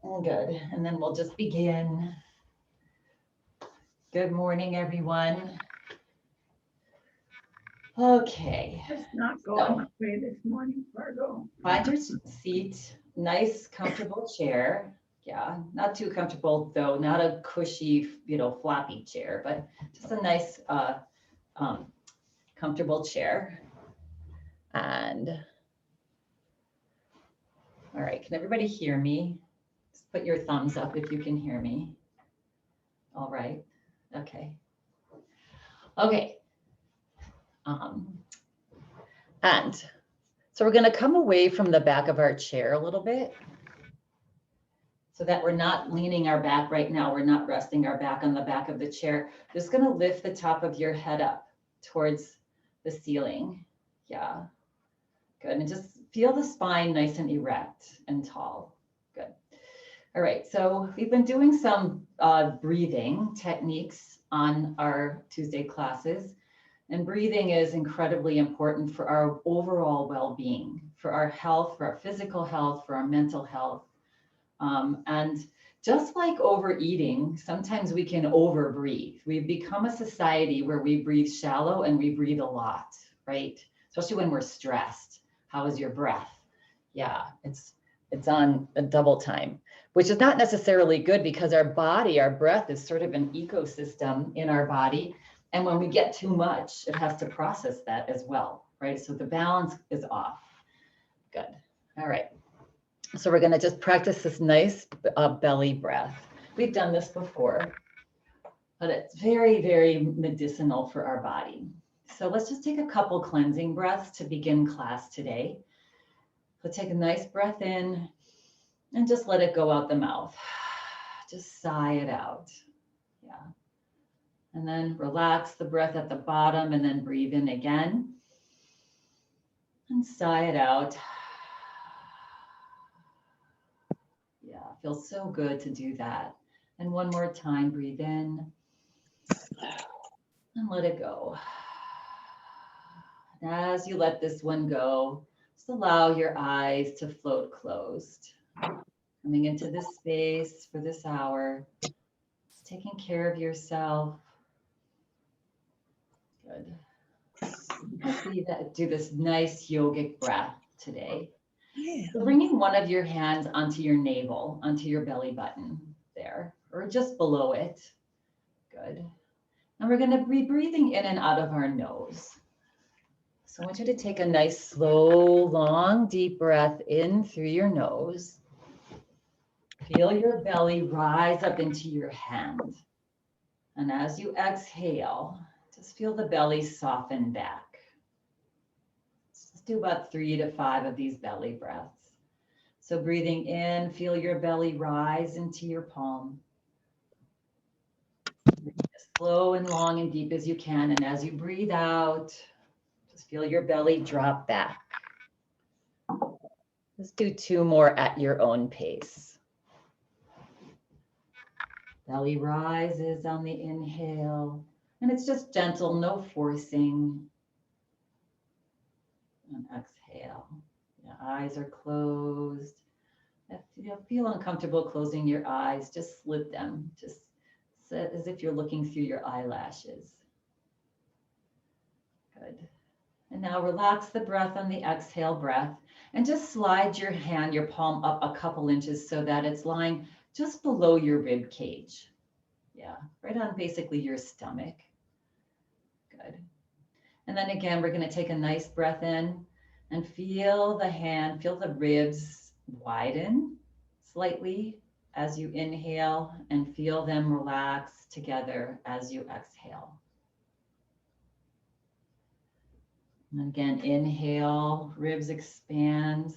Good. And then we'll just begin. Good morning, everyone. Okay. It's not going my way this morning, Virgo. Find your seat, nice, comfortable chair. Yeah, not too comfortable though, not a cushy, floppy chair, but just a nice, um, comfortable chair. And all right, can everybody hear me? Just put your thumbs up if you can hear me. All right. Okay. Okay. Um, and so we're going to come away from the back of our chair a little bit so that we're not leaning our back right now. We're not resting our back on the back of the chair. Just going to lift the top of your head up towards the ceiling. Yeah. Good. And just feel the spine nice and erect and tall. Good. All right. So we've been doing some breathing techniques on our Tuesday classes. And breathing is incredibly important for our overall well-being, for our health, for our physical health, for our mental health. And just like overeating, sometimes we can overbreathe. We've become a society where we breathe shallow and we breathe a lot, right? Especially when we're stressed. How is your breath? Yeah, it's on a double time, which is not necessarily good because our body, our breath is sort of an ecosystem in our body. And when we get too much, it has to process that as well, right? So the balance is off. Good. All right. So we're going to just practice this nice belly breath. We've done this before, but it's very, very medicinal for our body. So let's just take a couple cleansing breaths to begin class today. So take a nice breath in and just let it go out the mouth. Just sigh it out. Yeah. And then relax the breath at the bottom and then breathe in again. And sigh it out. Yeah, feels so good to do that. And one more time, breathe in and let it go. And as you let this one go, just allow your eyes to float closed. Coming into this space for this hour, just taking care of yourself. Good. Let's do this nice yogic breath today. Yeah. So bringing one of your hands onto your navel, onto your belly button there, or just below it. Good. And we're going to be breathing in and out of our nose. So I want you to take a nice, slow, long, deep breath in through your nose. Feel your belly rise up into your hand. And as you exhale, just feel the belly soften back. Let's do about 3 to 5 of these belly breaths. So breathing in, feel your belly rise into your palm. As slow and long and deep as you can. And as you breathe out, just feel your belly drop back. Let's do 2 more at your own pace. Belly rises on the inhale. And it's just gentle, no forcing. And exhale. Your eyes are closed. If you feel uncomfortable closing your eyes, just slip them, just as if you're looking through your eyelashes. Good. And now relax the breath on the exhale breath and just slide your hand, your palm up a couple inches so that it's lying just below your rib cage. Yeah, right on basically your stomach. Good. And then again, we're going to take a nice breath in and feel the hand, feel the ribs widen slightly as you inhale and feel them relax together as you exhale. And again, inhale, ribs expand.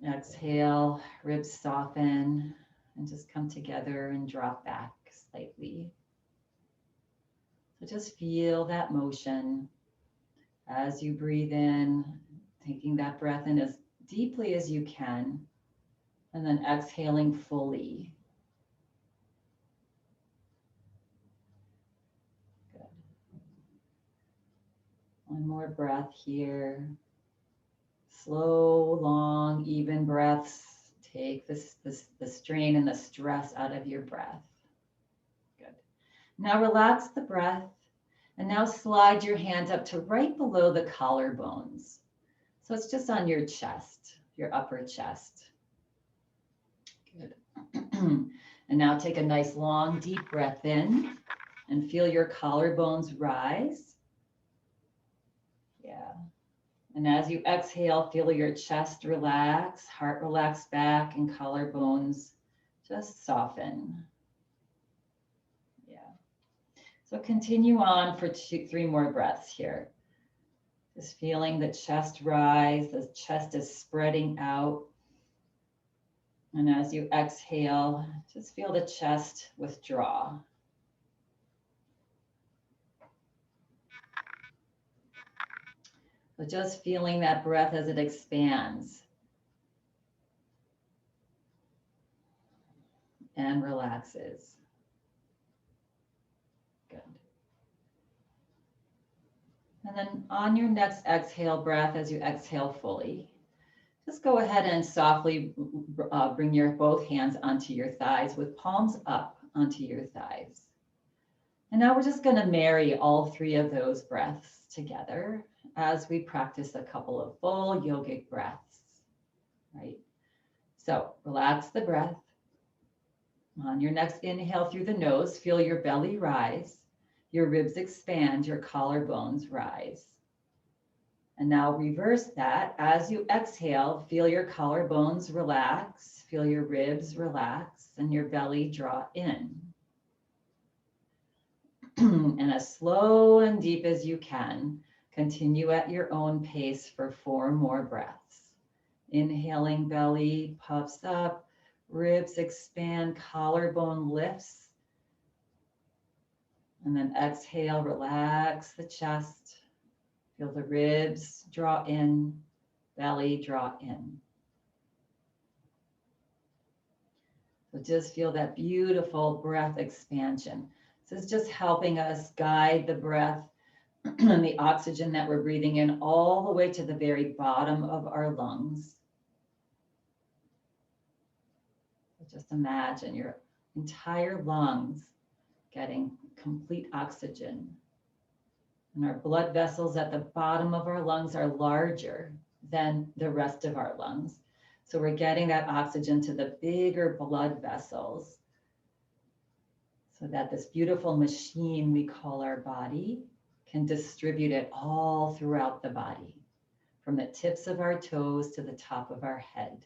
Exhale, ribs soften and just come together and drop back slightly. So just feel that motion as you breathe in, taking that breath in as deeply as you can, and then exhaling fully. Good. One more breath here. Slow, long, even breaths. Take the strain and the stress out of your breath. Good. Now relax the breath. And now slide your hands up to right below the collarbones. So it's just on your chest, your upper chest. Good. And now take a nice long deep breath in and feel your collarbones rise. Yeah. And as you exhale, feel your chest relax, heart relax back, and collarbones just soften. Yeah. So continue on for 3 more breaths here. Just feeling the chest rise, the chest is spreading out. And as you exhale, just feel the chest withdraw. So just feeling that breath as it expands and relaxes. Good. And then on your next exhale breath, as you exhale fully, just go ahead and softly bring your both hands onto your thighs with palms up onto your thighs. And now we're just going to marry all 3 of those breaths together as we practice a couple of full yogic breaths, right? So relax the breath. On your next inhale through the nose, feel your belly rise, your ribs expand, your collarbones rise. And now reverse that. As you exhale, feel your collarbones relax, feel your ribs relax, and your belly draw in. And as slow and deep as you can, continue at your own pace for 4 more breaths. Inhaling, belly puffs up, ribs expand, collarbone lifts. And then exhale, relax the chest. Feel the ribs draw in, belly draw in. So just feel that beautiful breath expansion. This is just helping us guide the breath and the oxygen that we're breathing in all the way to the very bottom of our lungs. So just imagine your entire lungs getting complete oxygen. And our blood vessels at the bottom of our lungs are larger than the rest of our lungs. So we're getting that oxygen to the bigger blood vessels so that this beautiful machine we call our body can distribute it all throughout the body, from the tips of our toes to the top of our head.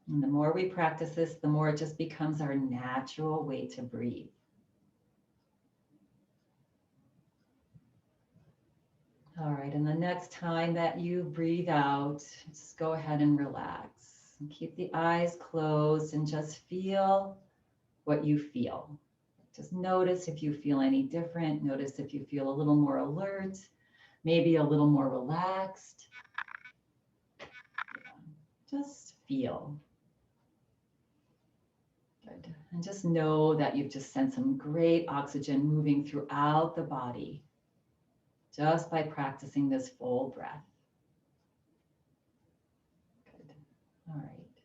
And the more we practice this, the more it just becomes our natural way to breathe. All right, and the next time that you breathe out, just go ahead and relax. And keep the eyes closed and just feel what you feel. Just notice if you feel any different. Notice if you feel a little more alert, maybe a little more relaxed. Just feel. Good. And just know that you've just sent some great oxygen moving throughout the body just by practicing this full breath. Good. All right.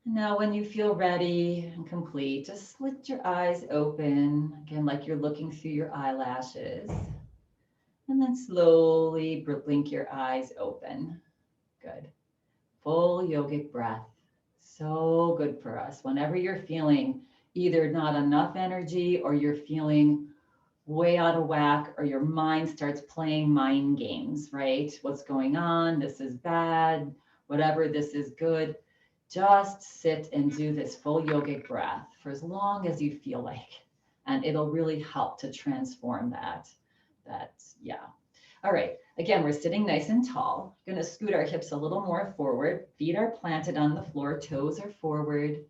Now, when you feel ready and complete, just let your eyes open, again, like you're looking through your eyelashes. And then slowly blink your eyes open. Good. Full yogic breath. So good for us. Whenever you're feeling either not enough energy or you're feeling way out of whack or your mind starts playing mind games, right? What's going on? This is bad. Whatever, this is good. Just sit and do this full yogic breath for as long as you feel like, and it'll really help to transform that. Yeah. All right. Again, we're sitting nice and tall. Going to scoot our hips a little more forward. Feet are planted on the floor. Toes are forward.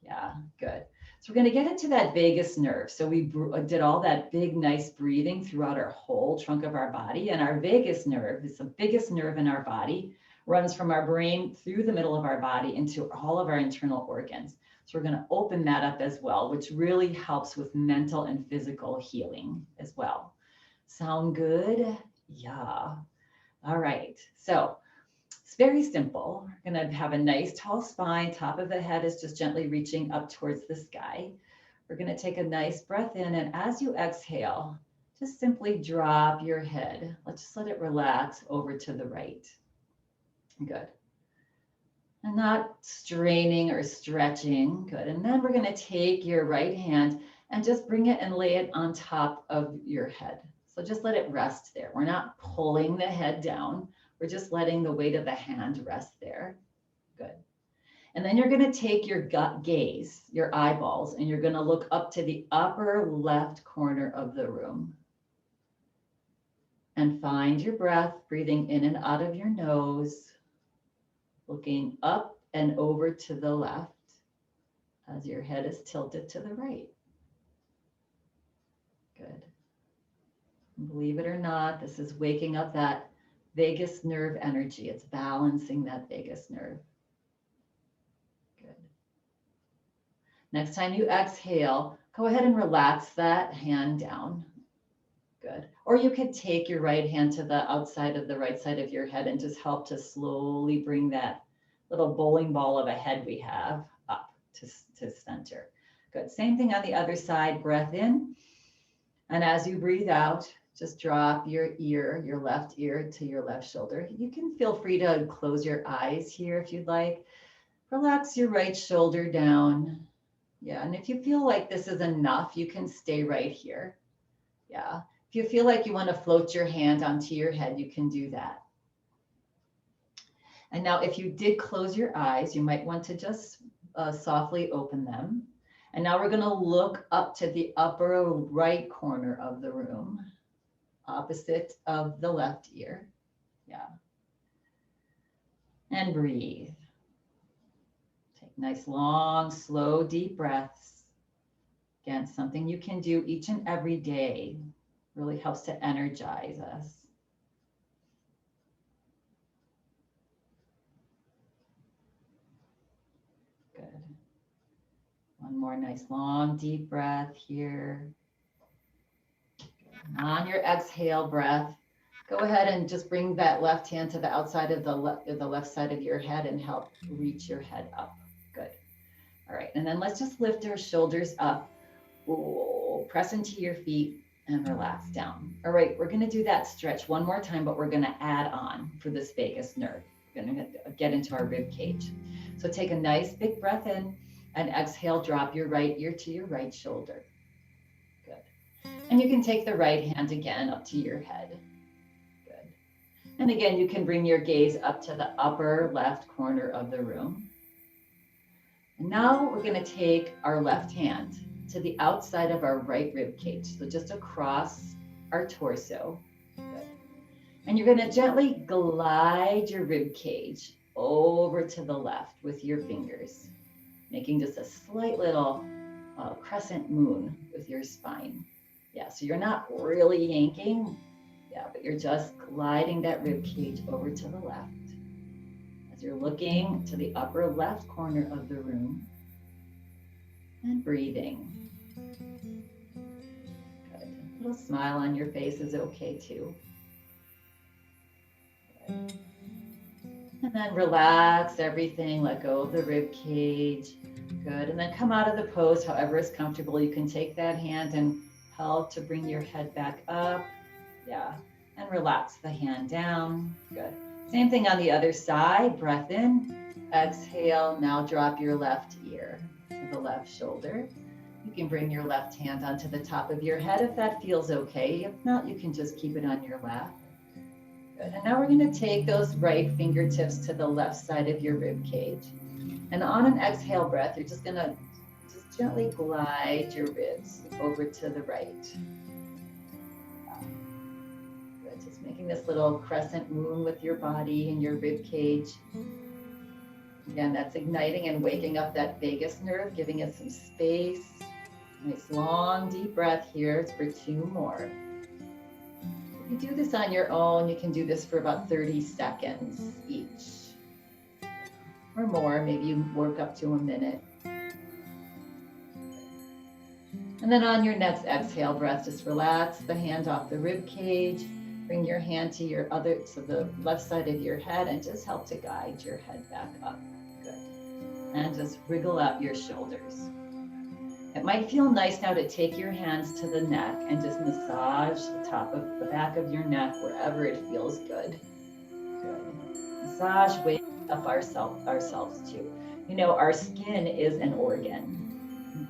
Yeah, good. So we're going to get into that vagus nerve. So we did all that big, nice breathing throughout our whole trunk of our body. And our vagus nerve is the biggest nerve in our body, runs from our brain through the middle of our body into all of our internal organs. So we're going to open that up as well, which really helps with mental and physical healing as well. Sound good? Yeah. All right. So it's very simple. We're going to have a nice tall spine. Top of the head is just gently reaching up towards the sky. We're going to take a nice breath in, and as you exhale, just simply drop your head. Let's just let it relax over to the right. Good. And not straining or stretching. Good. And then we're going to take your right hand and just bring it and lay it on top of your head. So just let it rest there. We're not pulling the head down. We're just letting the weight of the hand rest there. Good. And then you're going to take your gut gaze, your eyeballs, and you're going to look up to the upper left corner of the room. And find your breath, breathing in and out of your nose, looking up and over to the left as your head is tilted to the right. Good. Believe it or not, this is waking up that vagus nerve energy. It's balancing that vagus nerve. Good. Next time you exhale, go ahead and relax that hand down. Good. Or you could take your right hand to the outside of the right side of your head and just help to slowly bring that little bowling ball of a head we have up to center. Good. Same thing on the other side. Breath in. And as you breathe out, just drop your ear, your left ear to your left shoulder. You can feel free to close your eyes here if you'd like. Relax your right shoulder down. Yeah. And if you feel like this is enough, you can stay right here. Yeah. If you feel like you want to float your hand onto your head, you can do that. And now if you did close your eyes, you might want to just softly open them. And now we're going to look up to the upper right corner of the room, opposite of the left ear. Yeah. And breathe. Take nice, long, slow, deep breaths. Again, something you can do each and every day. Really helps to energize us. Good. One more nice long deep breath here. On your exhale breath, go ahead and just bring that left hand to the outside of the left side of your head and help reach your head up. Good. All right, and then let's just lift our shoulders up. Ooh, press into your feet. And relax down. All right, we're going to do that stretch one more time, but we're going to add on for this vagus nerve. We're going to get into our rib cage. So take a nice big breath in and exhale, drop your right ear to your right shoulder. Good. And you can take the right hand again up to your head. Good. And again, you can bring your gaze up to the upper left corner of the room. And now we're going to take our left hand to the outside of our right rib cage, so just across our torso. Good. And you're going to gently glide your rib cage over to the left with your fingers, making just a slight little crescent moon with your spine. Yeah, so you're not really yanking, yeah, but you're just gliding that rib cage over to the left as you're looking to the upper left corner of the room. And breathing. Good. A little smile on your face is okay too. Good. And then relax everything, let go of the rib cage. Good. And then come out of the pose however is comfortable. You can take that hand and help to bring your head back up. Yeah. And relax the hand down. Good. Same thing on the other side. Breath in, exhale. Now drop your left ear to the left shoulder. You can bring your left hand onto the top of your head if that feels okay. If not, you can just keep it on your lap. Good. And now we're going to take those right fingertips to the left side of your rib cage. And on an exhale breath, you're just going to just gently glide your ribs over to the right. Good. Just making this little crescent moon with your body and your rib cage. Again, that's igniting and waking up that vagus nerve, giving it some space. Nice long deep breath here. It's for 2 more. If you do this on your own, you can do this for about 30 seconds each. Or more, maybe you work up to a minute. And then on your next exhale breath, just relax the hand off the rib cage. Bring your hand to the left side of your head and just help to guide your head back up. Good. And just wriggle out your shoulders. It might feel nice now to take your hands to the neck and just massage the top of the back of your neck wherever it feels good. Good. Massage, wake up ourselves too. You know, our skin is an organ.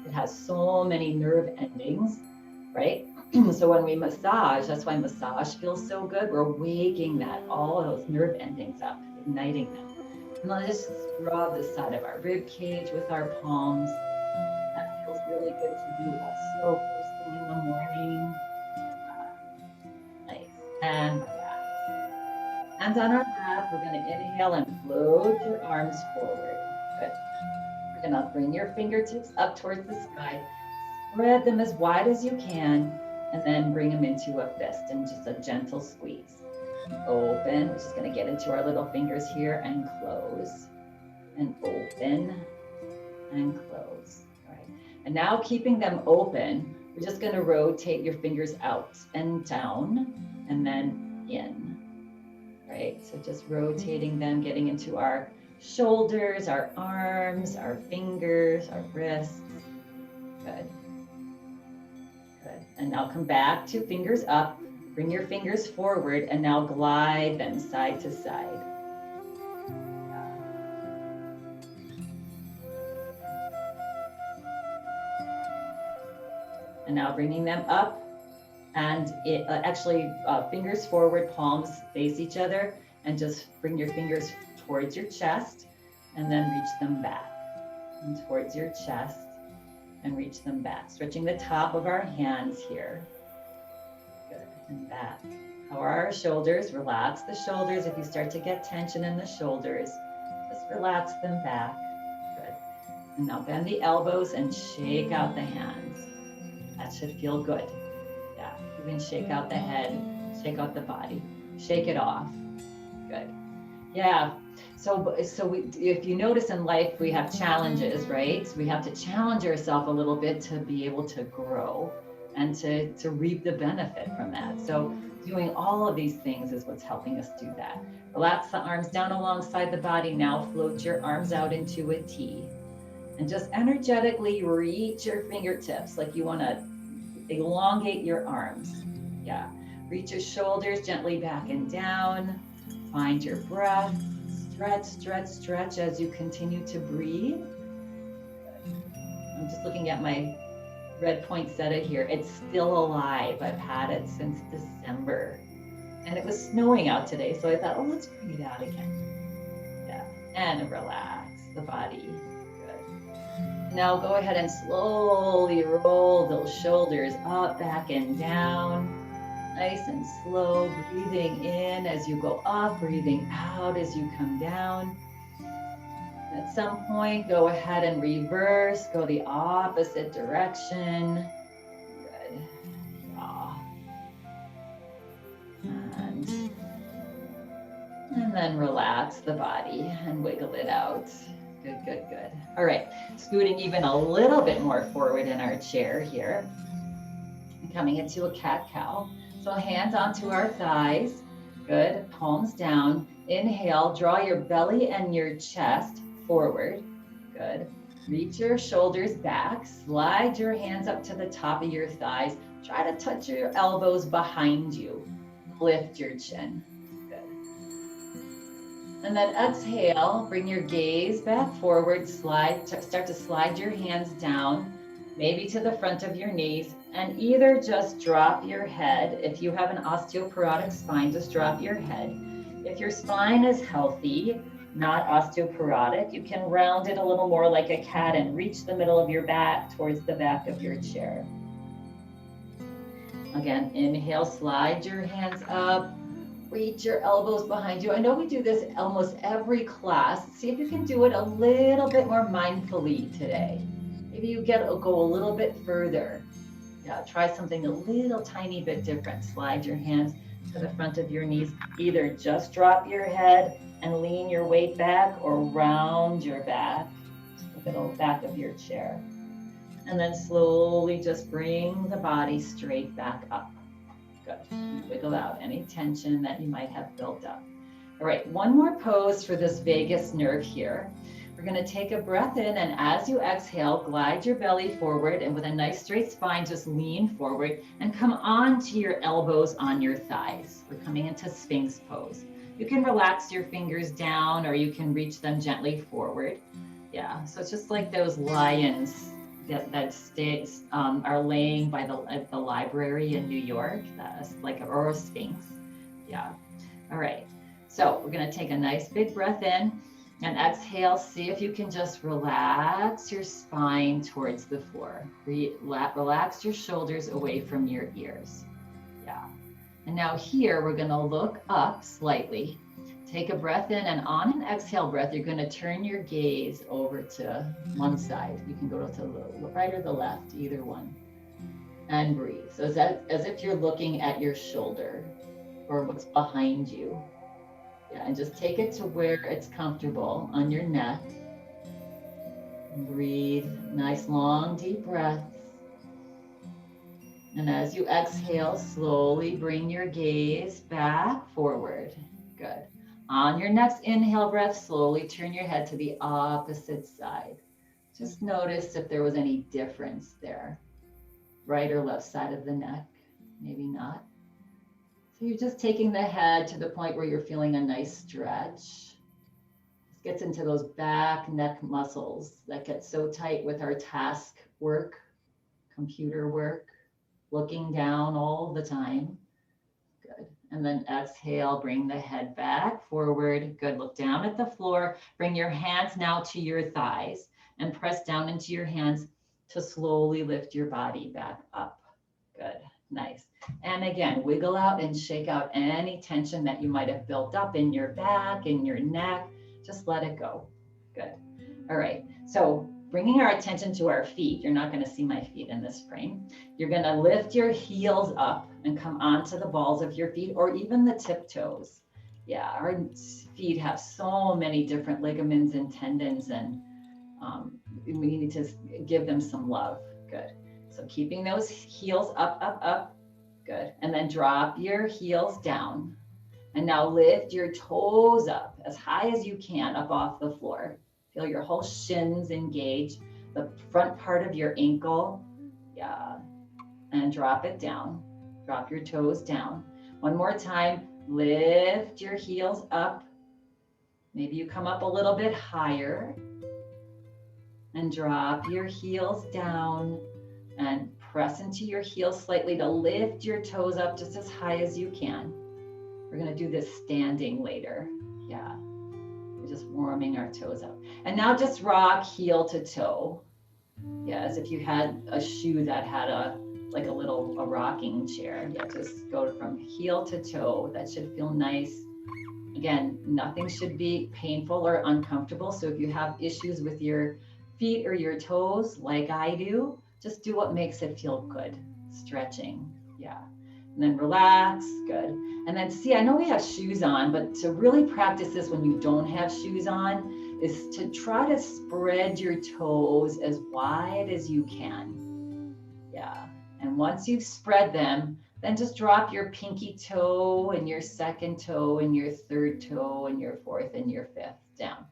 It has so many nerve endings, right? So when we massage, that's why massage feels so good. We're waking all those nerve endings up, igniting them. And let's just rub the side of our rib cage with our palms. That feels really good to do also first thing in the morning. Nice. And relax. Hands on our lap. We're going to inhale and float your arms forward. Good. We're going to bring your fingertips up towards the sky. Spread them as wide as you can, and then bring them into a fist and just a gentle squeeze. Open. We're just going to get into our little fingers here and close. And open and close. All right. And now keeping them open, we're just going to rotate your fingers out and down and then in. Right? So just rotating them, getting into our shoulders, our arms, our fingers, our wrists. Good. Good. And now come back to fingers up. Bring your fingers forward and now glide them side to side. And now bringing them up and fingers forward, palms face each other, and just bring your fingers towards your chest and then reach them back and towards your chest and reach them back. Stretching the top of our hands here. Good, and back. How are our shoulders? Relax the shoulders. If you start to get tension in the shoulders, just relax them back. Good. And now bend the elbows and shake out the hands. That should feel good. Yeah, even shake out the head, shake out the body, shake it off. Good. Yeah. So if you notice in life, we have challenges, right? So we have to challenge ourselves a little bit to be able to grow and to reap the benefit from that. So doing all of these things is what's helping us do that. Relax the arms down alongside the body. Now float your arms out into a T. And just energetically reach your fingertips like you want to elongate your arms. Yeah. Reach your shoulders gently back and down. Find your breath. Stretch, stretch, stretch as you continue to breathe. I'm just looking at my red poinsettia here. It's still alive. I've had it since December. And it was snowing out today, so I thought, oh, let's bring it out again. Yeah. And relax the body. Now go ahead and slowly roll those shoulders up, back, and down. Nice and slow, breathing in as you go up, breathing out as you come down. At some point, go ahead and reverse, go the opposite direction. Good. Yeah. And then relax the body and wiggle it out. Good, good, good. All right, scooting even a little bit more forward in our chair here. And coming into a cat-cow. So hands onto our thighs. Good, palms down. Inhale, draw your belly and your chest forward. Good. Reach your shoulders back. Slide your hands up to the top of your thighs. Try to touch your elbows behind you. Lift your chin. And then exhale, bring your gaze back forward, start to slide your hands down, maybe to the front of your knees, and either just drop your head. If you have an osteoporotic spine, just drop your head. If your spine is healthy, not osteoporotic, you can round it a little more like a cat and reach the middle of your back towards the back of your chair. Again, inhale, slide your hands up. Reach your elbows behind you. I know we do this almost every class. See if you can do it a little bit more mindfully today. Maybe you go a little bit further. Yeah, try something a little tiny bit different. Slide your hands to the front of your knees. Either just drop your head and lean your weight back or round your back to the middle back of your chair. And then slowly just bring the body straight back up. Good. Wiggle out any tension that you might have built up. All right, one more pose for this vagus nerve here. We're going to take a breath in, and as you exhale, glide your belly forward, and with a nice straight spine, just lean forward and come onto your elbows on your thighs. We're coming into Sphinx pose. You can relax your fingers down, or you can reach them gently forward. Yeah, so it's just like those lions that are laying by the library in New York. That's like or a Sphinx. Yeah. All right. So we're going to take a nice big breath in and exhale. See if you can just relax your spine towards the floor. Relax your shoulders away from your ears. Yeah. And now here we're going to look up slightly. Take a breath in, and on an exhale breath, you're going to turn your gaze over to one side. You can go to the right or the left, either one. And breathe. So is that as if you're looking at your shoulder or what's behind you. Yeah, and just take it to where it's comfortable on your neck. And breathe, nice long deep breaths. And as you exhale, slowly bring your gaze back forward. Good. On your next inhale breath, slowly turn your head to the opposite side. Just notice if there was any difference there. Right or left side of the neck, maybe not. So you're just taking the head to the point where you're feeling a nice stretch. This gets into those back neck muscles that get so tight with our task work, computer work, looking down all the time. Good. And then exhale, bring the head back forward. Good. Look down at the floor. Bring your hands now to your thighs and press down into your hands to slowly lift your body back up. Good. Nice. And again, wiggle out and shake out any tension that you might have built up in your back, in your neck. Just let it go. Good. All right. So bringing our attention to our feet, you're not going to see my feet in this frame. You're going to lift your heels up and come onto the balls of your feet or even the tiptoes. Yeah, our feet have so many different ligaments and tendons, and we need to give them some love. Good. So keeping those heels up, up, up. Good. And then drop your heels down. And now lift your toes up as high as you can up off the floor. Feel your whole shins engage, the front part of your ankle. Yeah. And drop it down. Drop your toes down. One more time. Lift your heels up. Maybe you come up a little bit higher. And drop your heels down. And press into your heels slightly to lift your toes up just as high as you can. We're going to do this standing later. Yeah. We're just warming our toes up. And now just rock heel to toe. Yeah, as if you had a shoe that had a rocking chair. Yeah, just go from heel to toe. That should feel nice. Again, nothing should be painful or uncomfortable. So if you have issues with your feet or your toes, like I do, just do what makes it feel good. Stretching, yeah. And then relax, good. And then see, I know we have shoes on, but to really practice this when you don't have shoes on is to try to spread your toes as wide as you can. Yeah, and once you've spread them, then just drop your pinky toe and your second toe and your third toe and your fourth and your fifth down.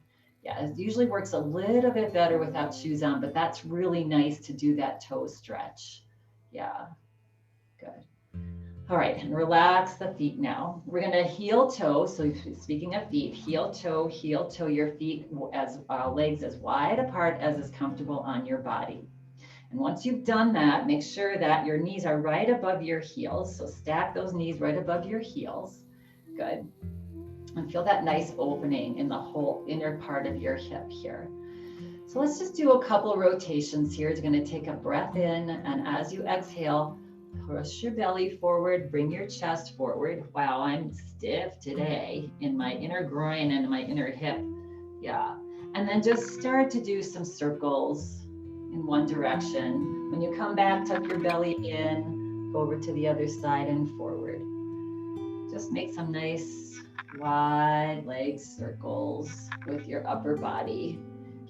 Yeah, it usually works a little bit better without shoes on, but that's really nice to do that toe stretch. Yeah, good. All right, and relax the feet now. We're going to heel toe. So speaking of feet, heel toe, your feet as legs as wide apart as is comfortable on your body. And once you've done that, make sure that your knees are right above your heels. So stack those knees right above your heels. Good. And feel that nice opening in the whole inner part of your hip here. So let's just do a couple rotations here. You're going to take a breath in, and as you exhale, push your belly forward, bring your chest forward. Wow, I'm stiff today in my inner groin and my inner hip. Yeah. And then just start to do some circles in one direction. When you come back, tuck your belly in, go over to the other side and forward. Just make some nice wide leg circles with your upper body.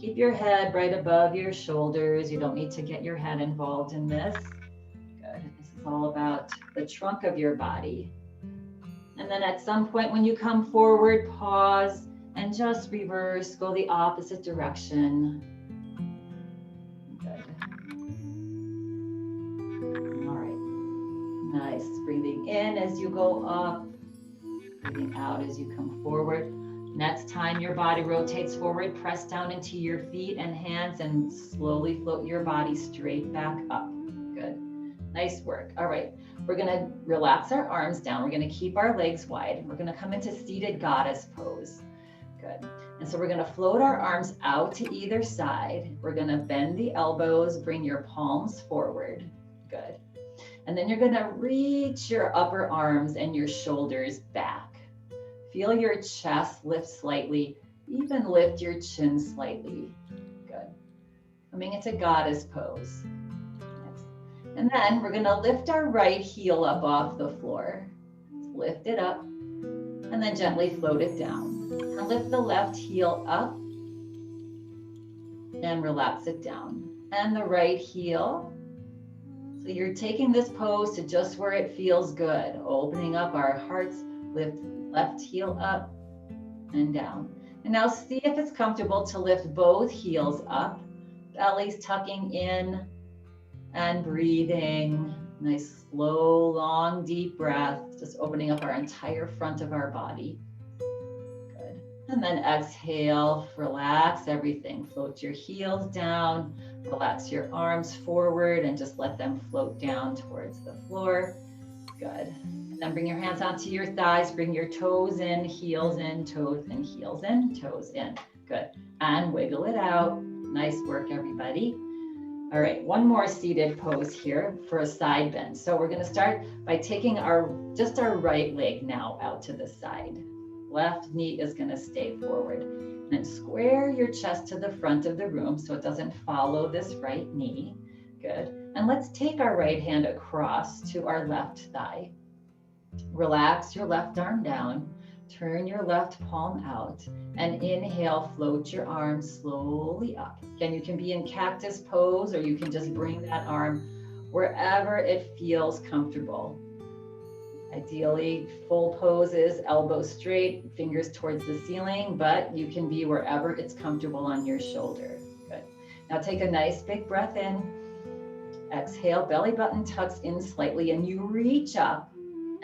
Keep your head right above your shoulders. You don't need to get your head involved in this. Good. This is all about the trunk of your body. And then at some point when you come forward, pause and just reverse, go the opposite direction. Good. All right. Nice. Breathing in as you go up, breathing out as you come forward. Next time your body rotates forward, press down into your feet and hands and slowly float your body straight back up. Good. Nice work. All right. We're going to relax our arms down. We're going to keep our legs wide. We're going to come into seated goddess pose. Good. And so we're going to float our arms out to either side. We're going to bend the elbows, bring your palms forward. Good. And then you're going to reach your upper arms and your shoulders back. Feel your chest lift slightly, even lift your chin slightly. Good. Coming into goddess pose. Next. And then we're going to lift our right heel up off the floor. Lift it up and then gently float it down. And lift the left heel up and relax it down. And the right heel. So you're taking this pose to just where it feels good, opening up our hearts, lift left heel up and down. And now see if it's comfortable to lift both heels up, belly's tucking in and breathing. Nice, slow, long, deep breath, just opening up our entire front of our body. Good. And then exhale, relax everything. Float your heels down, relax your arms forward and just let them float down towards the floor. Good. Then bring your hands onto your thighs, bring your toes in, heels in, toes in, heels in, toes in. Good. And wiggle it out. Nice work, everybody. All right, one more seated pose here for a side bend. So we're going to start by taking just our right leg now out to the side. Left knee is going to stay forward. And then square your chest to the front of the room so it doesn't follow this right knee. Good. And let's take our right hand across to our left thigh. Relax your left arm down, turn your left palm out, and inhale, float your arms slowly up. Again, you can be in cactus pose or you can just bring that arm wherever it feels comfortable. Ideally, full poses, elbows straight, fingers towards the ceiling, but you can be wherever it's comfortable on your shoulder. Good. Now take a nice big breath in. Exhale, belly button tucks in slightly, and you reach up.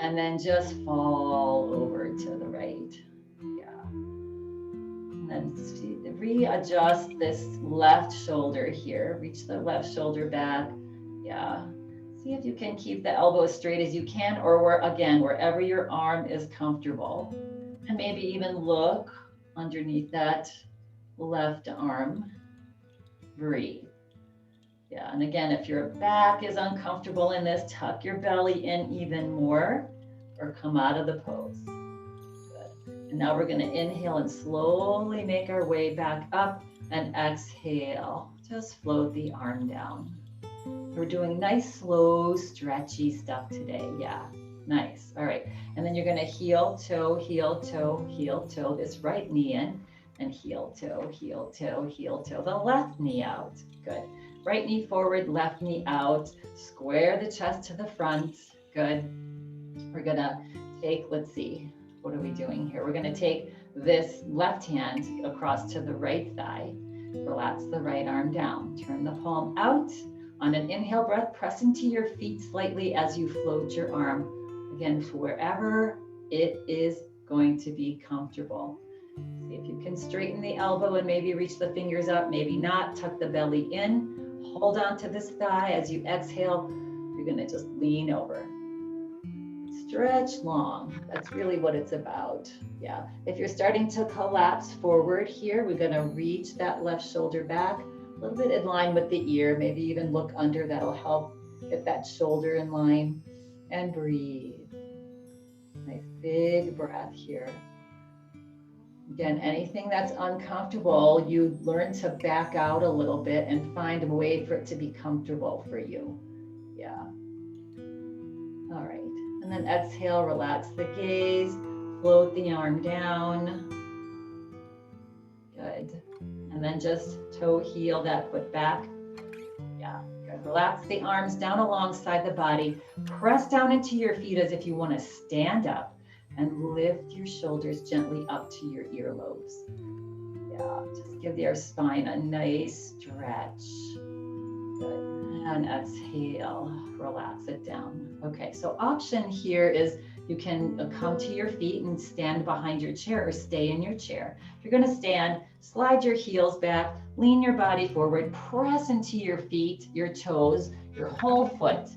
And then just fall over to the right. Yeah. And then readjust this left shoulder here. Reach the left shoulder back. Yeah. See if you can keep the elbows straight as you can, or wherever your arm is comfortable. And maybe even look underneath that left arm. Breathe. Yeah, and again, if your back is uncomfortable in this, tuck your belly in even more or come out of the pose. Good. And now we're going to inhale and slowly make our way back up and exhale. Just float the arm down. We're doing nice, slow, stretchy stuff today. Yeah, nice. All right. And then you're going to heel, toe, heel, toe, heel, toe. This right knee in and heel, toe, heel, toe, heel, toe. The left knee out. Good. Right knee forward, left knee out. Square the chest to the front. Good. We're going to take, let's see, what are we doing here? We're going to take this left hand across to the right thigh. Relax the right arm down. Turn the palm out. On an inhale breath, press into your feet slightly as you float your arm. Again, to wherever it is going to be comfortable. See if you can straighten the elbow and maybe reach the fingers up, maybe not. Tuck the belly in. Hold on to this thigh. As you exhale, you're going to just lean over. Stretch long. That's really what it's about. Yeah. If you're starting to collapse forward here, we're going to reach that left shoulder back a little bit in line with the ear. Maybe even look under. That'll help get that shoulder in line. And breathe. Nice big breath here. Again, anything that's uncomfortable, you learn to back out a little bit and find a way for it to be comfortable for you. Yeah. All right. And then exhale, relax the gaze, float the arm down. Good. And then just toe heel that foot back. Yeah, good. Relax the arms down alongside the body. Press down into your feet as if you want to stand up and lift your shoulders gently up to your earlobes. Yeah, just give your spine a nice stretch. Good. And exhale, relax it down. Okay, so option here is you can come to your feet and stand behind your chair or stay in your chair. If you're gonna stand, slide your heels back, lean your body forward, press into your feet, your toes, your whole foot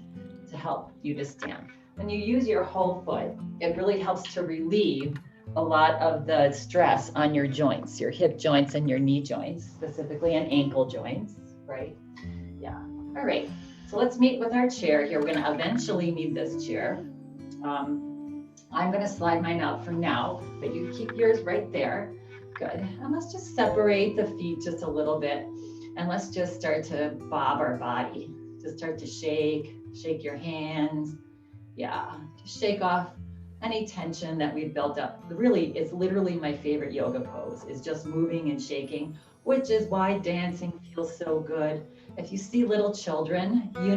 to help you to stand. When you use your whole foot, it really helps to relieve a lot of the stress on your joints, your hip joints and your knee joints, specifically and ankle joints, right? Yeah. All right. So let's meet with our chair here. We're going to eventually need this chair. I'm going to slide mine out for now, but you keep yours right there. Good. And let's just separate the feet just a little bit. And let's just start to bob our body. Just start to shake your hands. Yeah. Just shake off any tension that we've built up. Really, it's literally my favorite yoga pose, is just moving and shaking, which is why dancing feels so good. If you see little children, you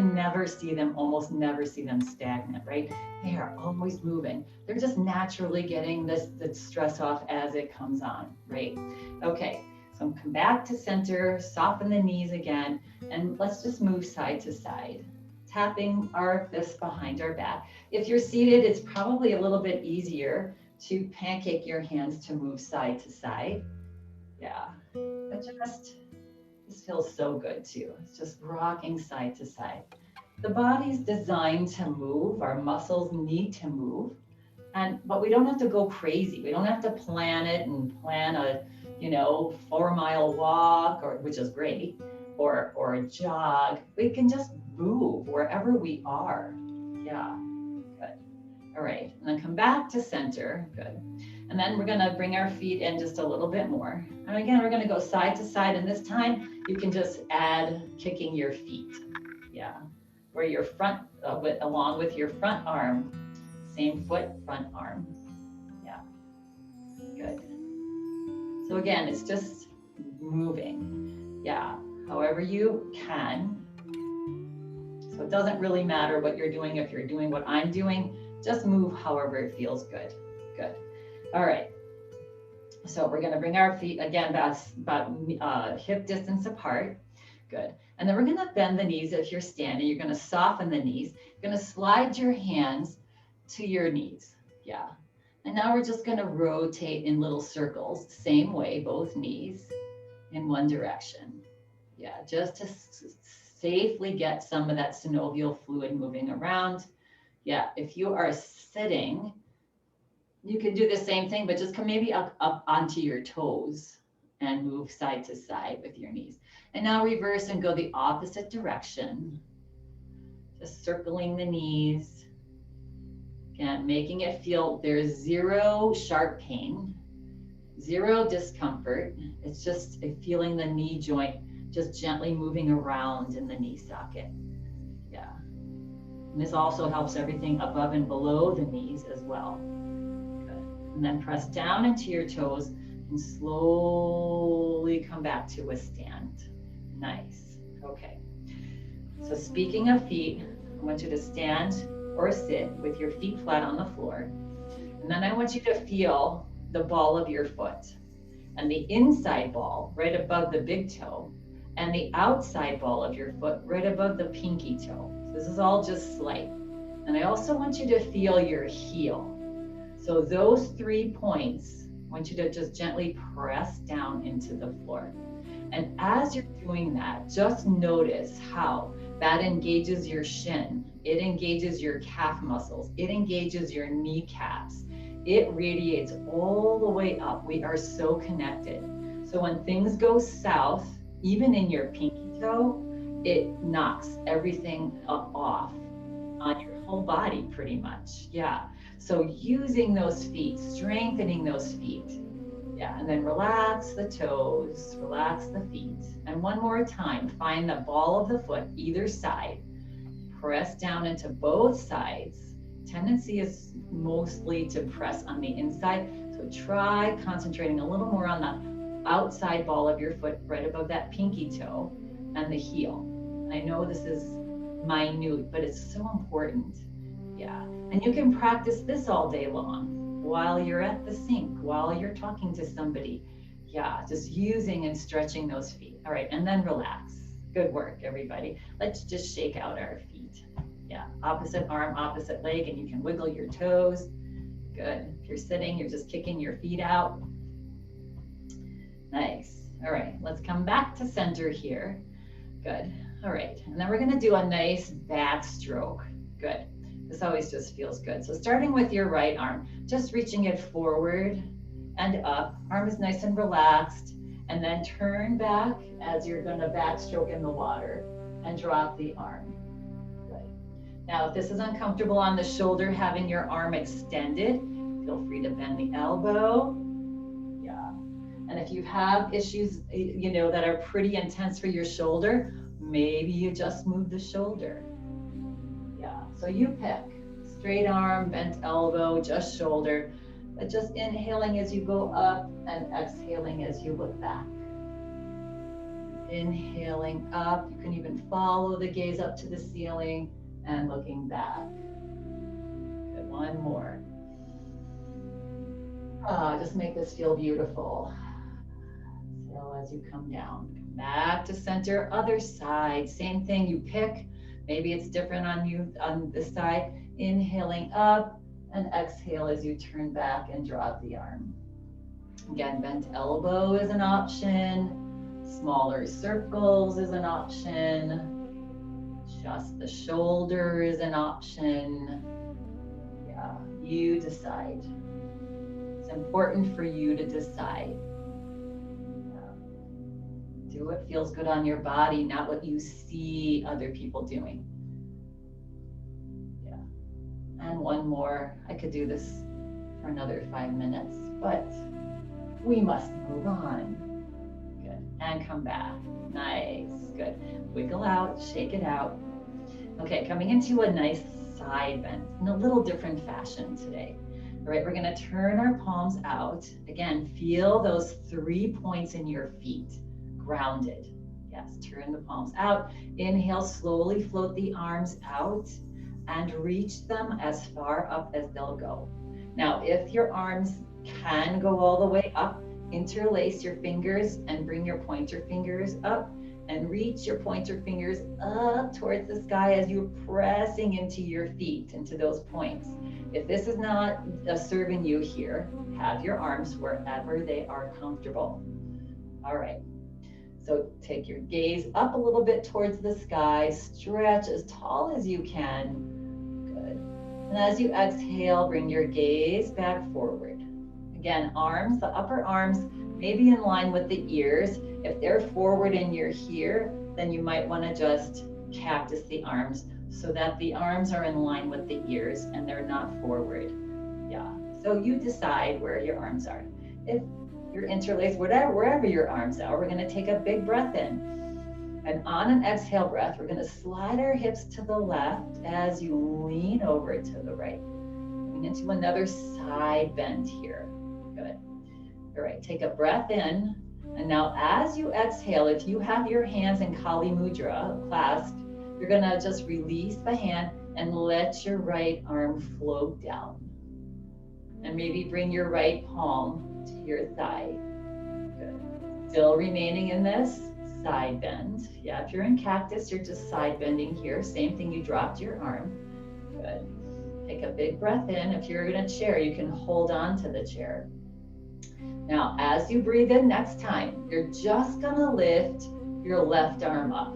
almost never see them stagnant, right? They are always moving. They're just naturally getting the stress off as it comes on, right? Okay, so come back to center, soften the knees again, and let's just move side to side, tapping our fists behind our back. If you're seated, it's probably a little bit easier to pancake your hands to move side to side. Yeah, but this feels so good too. It's just rocking side to side. The body's designed to move, our muscles need to move, but we don't have to go crazy. We don't have to plan it and plan a 4-mile walk, which is great, or a jog. We can just move wherever we are. Yeah, good. All right, and then come back to center, good. And then we're gonna bring our feet in just a little bit more. And again, we're gonna go side to side, and this time you can just add kicking your feet. Yeah, where your front, along with your front arm, same foot, front arm. Yeah, good. So again, it's just moving. Yeah, however you can. So it doesn't really matter what you're doing. If you're doing what I'm doing, just move however it feels good. Good. All right. So we're going to bring our feet again about hip distance apart. Good. And then we're going to bend the knees. If you're standing, you're going to soften the knees. You're going to slide your hands to your knees. Yeah. And now we're just going to rotate in little circles, same way, both knees in one direction. Yeah, just to safely get some of that synovial fluid moving around. Yeah, if you are sitting, you can do the same thing, but just come maybe up onto your toes and move side to side with your knees. And now reverse and go the opposite direction. Just circling the knees. Again, making it feel there's zero sharp pain, zero discomfort. It's just feeling the knee joint just gently moving around in the knee socket. Yeah. And this also helps everything above and below the knees as well. Good. And then press down into your toes and slowly come back to a stand. Nice. Okay. So speaking of feet, I want you to stand or sit with your feet flat on the floor. And then I want you to feel the ball of your foot and the inside ball right above the big toe and the outside ball of your foot right above the pinky toe. So this is all just slight. And I also want you to feel your heel. So those 3 points, I want you to just gently press down into the floor. And as you're doing that, just notice how that engages your shin. It engages your calf muscles. It engages your kneecaps. It radiates all the way up. We are so connected. So when things go south, even in your pinky toe, it knocks everything off on your whole body pretty much. Yeah. So using those feet, strengthening those feet. Yeah. And then relax the toes, relax the feet. And one more time, find the ball of the foot either side. Press down into both sides. Tendency is mostly to press on the inside. So try concentrating a little more on the outside ball of your foot right above that pinky toe and the heel. I know this is minute, but it's so important. Yeah, and you can practice this all day long while you're at the sink, while you're talking to somebody. Yeah, just using and stretching those feet. All right, and then relax. Good work, everybody. Let's just shake out our feet. Yeah, opposite arm, opposite leg, and you can wiggle your toes. Good. If you're sitting, you're just kicking your feet out. Nice. All right, let's come back to center here. Good. All right, and then we're gonna do a nice backstroke. Good. This always just feels good. So starting with your right arm, just reaching it forward and up. Arm is nice and relaxed. And then turn back as you're gonna backstroke in the water and drop the arm. Good. Now, if this is uncomfortable on the shoulder, having your arm extended, feel free to bend the elbow. Yeah. And if you have issues, you know, that are pretty intense for your shoulder, maybe you just move the shoulder. Yeah, so you pick. Straight arm, bent elbow, just shoulder. But just inhaling as you go up and exhaling as you look back. Inhaling up, you can even follow the gaze up to the ceiling and looking back. Good, one more. Just make this feel beautiful. So as you come down, come back to center, other side, same thing, you pick. Maybe it's different on you on this side. Inhaling up and exhale as you turn back and drop the arm. Again, bent elbow is an option. Smaller circles is an option. Just the shoulder is an option. Yeah, you decide. It's important for you to decide. Do what feels good on your body, not what you see other people doing. Yeah. And one more. I could do this for another 5 minutes, but we must move on. Good. And come back. Nice. Good. Wiggle out, shake it out. Okay, coming into a nice side bend in a little different fashion today. All right, we're going to turn our palms out. Again, feel those 3 points in your feet. Grounded. Yes, turn the palms out. Inhale, slowly float the arms out and reach them as far up as they'll go. Now, if your arms can go all the way up, interlace your fingers and bring your pointer fingers up and reach your pointer fingers up towards the sky as you're pressing into your feet, into those points. If this is not serving you here, have your arms wherever they are comfortable. All right. So take your gaze up a little bit towards the sky, stretch as tall as you can. Good. And as you exhale, bring your gaze back forward. Again, arms, the upper arms may be in line with the ears. If they're forward and you're here, then you might want to just cactus the arms so that the arms are in line with the ears and they're not forward. Yeah, so you decide where your arms are. If you're interlaced, wherever your arms are, we're going to take a big breath in. And on an exhale breath, we're going to slide our hips to the left as you lean over to the right. Coming into another side bend here. Good. All right, take a breath in. And now as you exhale, if you have your hands in Kali Mudra clasped, you're going to just release the hand and let your right arm float down. And maybe bring your right palm to your thigh. Good. Still remaining in this side bend. Yeah, if you're in cactus, you're just side bending here. Same thing, you dropped your arm. Good. Take a big breath in. If you're in a chair, you can hold on to the chair. Now, as you breathe in next time, you're just gonna lift your left arm up.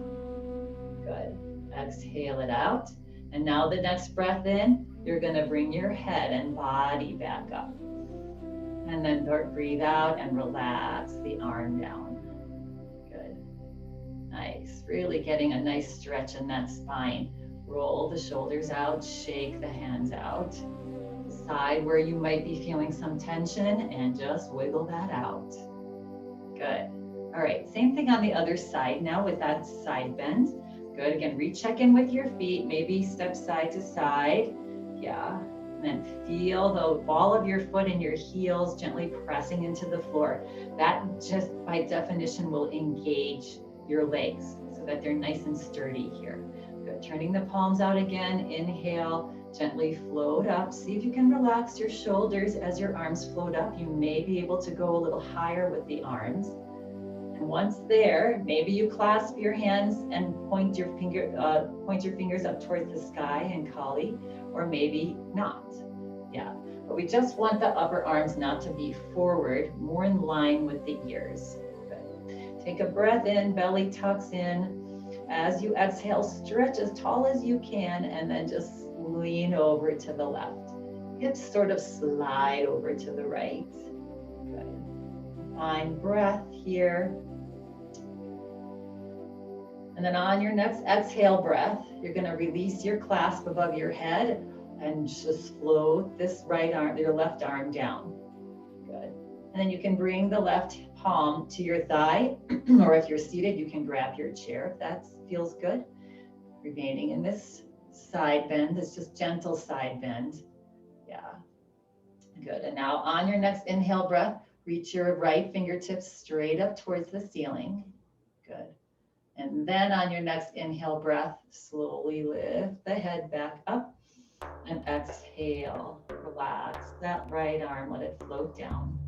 Good. Exhale it out. And now the next breath in, you're gonna bring your head and body back up. And then breathe out and relax the arm down. Good. Nice. Really getting a nice stretch in that spine. Roll the shoulders out, shake the hands out. Decide where you might be feeling some tension and just wiggle that out. Good. All right, same thing on the other side now with that side bend. Good. Again, recheck in with your feet, maybe step side to side. Yeah. And then feel the ball of your foot and your heels gently pressing into the floor. That just by definition will engage your legs so that they're nice and sturdy here. Good. Turning the palms out again. Inhale, gently float up. See if you can relax your shoulders as your arms float up. You may be able to go a little higher with the arms. And once there, maybe you clasp your hands and point your fingers up towards the sky in Kali, or maybe not. Yeah, but we just want the upper arms not to be forward, more in line with the ears. Good. Take a breath in, belly tucks in. As you exhale, stretch as tall as you can, and then just lean over to the left. Hips sort of slide over to the right. Good. Find breath here. And then on your next exhale breath, you're going to release your clasp above your head and just float this right arm, your left arm down. Good. And then you can bring the left palm to your thigh, or if you're seated, you can grab your chair if that feels good. Remaining in this side bend, it's just gentle side bend. Yeah. Good. And now on your next inhale breath, reach your right fingertips straight up towards the ceiling. Good. And then on your next inhale breath, slowly lift the head back up and exhale. Relax that right arm, let it float down.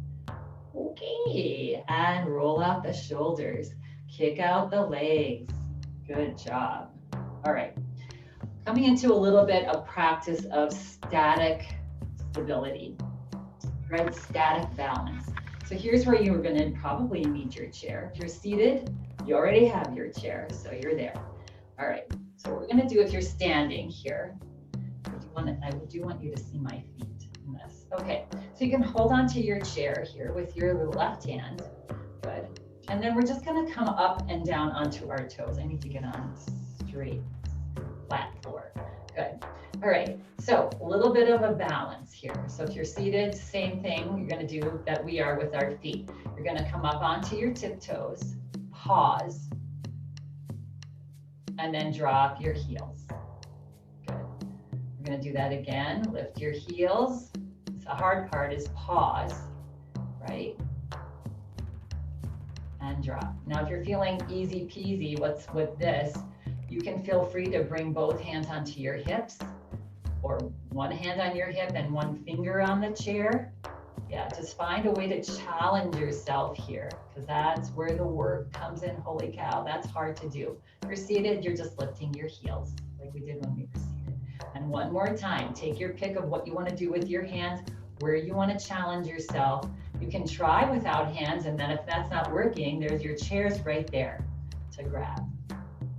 Okay, and roll out the shoulders. Kick out the legs. Good job. All right, coming into a little bit of practice of static stability, right? Static balance. So here's where you're going to probably need your chair. If you're seated, you already have your chair, so you're there. All right, so what we're going to do if you're standing here, I do want you to see my feet in this. Okay, so you can hold on to your chair here with your left hand. Good. And then we're just going to come up and down onto our toes. I need to get on straight, flat floor. Good. All right, so a little bit of a balance here. So if you're seated, same thing you're going to do that we are with our feet. You're going to come up onto your tiptoes, pause, and then drop your heels. Good. We're going to do that again. Lift your heels. The hard part is pause, right? And drop. Now, if you're feeling easy peasy, what's with this, you can feel free to bring both hands onto your hips, or one hand on your hip and one finger on the chair. Yeah, just find a way to challenge yourself here, because that's where the work comes in. Holy cow, that's hard to do. If you're seated, you're just lifting your heels like we did when we were seated. And one more time, take your pick of what you want to do with your hands, where you want to challenge yourself. You can try without hands, and then if that's not working, there's your chairs right there to grab.